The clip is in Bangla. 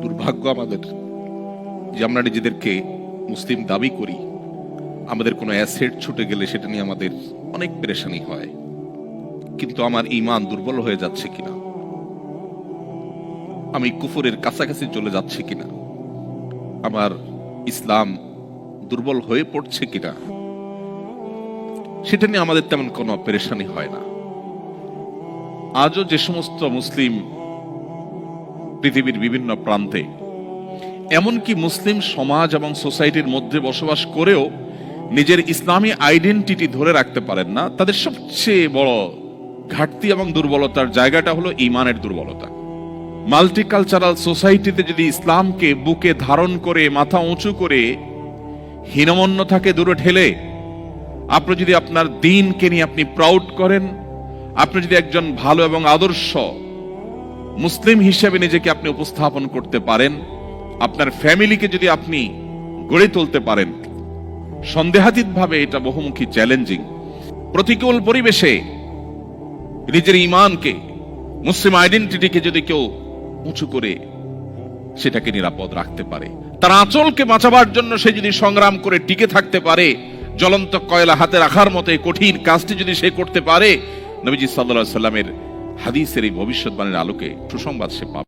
দুর্ভাগ্য আমাদের যে আমরা নিজেদেরকে মুসলিম দাবি করি, আমাদের কোনো অ্যাসেট ছুটে গেলে সেটা নিয়ে আমাদের অনেক পেরেশানি হয়। কিন্তু আমার ঈমান দুর্বল হয়ে যাচ্ছে কিনা, আমি কুফরের কাছাকাছি চলে যাচ্ছে কিনা, আমার ইসলাম দুর্বল হয়ে পড়ছে কিনা, সেটা নিয়ে আমাদের তেমন কোনো পেরেশানি হয় না। আজও যে সমস্ত মুসলিম পৃথিবীর বিভিন্ন প্রান্তে, এমনকি মুসলিম সমাজ এবং সোসাইটির মধ্যে বসবাস করেও নিজের ইসলামী আইডেন্টিটি ধরে রাখতে পারেন না, তাদের সবচেয়ে বড় ঘাটতি এবং দুর্বলতার জায়গাটা হলো ঈমানের দুর্বলতা। মাল্টিকালচারাল সোসাইটিতে যদি ইসলামকে বুকে ধারণ করে মাথা উঁচু করে হীনমন্যতাকে দূরে ঠেলে আপনি যদি আপনার দ্বীনকে নিয়ে আপনি প্রাউড করেন, আপনি যদি একজন ভালো এবং আদর্শ মুসলিম হিসেবে নিজেকে আপনি উপস্থাপন করতে পারেন, আপনার ফ্যামিলিকে যদি আপনি গড়ে তুলতে পারেন, সন্দেহাতীতভাবে এটা বহুমুখী চ্যালেঞ্জিং। প্রতিকূল পরিবেশে নিজের ঈমানকে, মুসলিম আইডেন্টিটিকে যদি কেউ উঁচু করে সেটাকে নিরাপদ রাখতে পারে, তার আঁচলকে বাঁচাবার জন্য সে যদি সংগ্রাম করে টিকে থাকতে পারে, জ্বলন্ত কয়লা হাতে রাখার মতো এই কঠিন কাজটি যদি সে করতে পারে, নবীজি সাল্লাল্লাহু আলাইহি ওয়াসাল্লামের হাদিসের এই ভবিষ্যৎবাণীর আলোকে সুসংবাদ সে পাবে।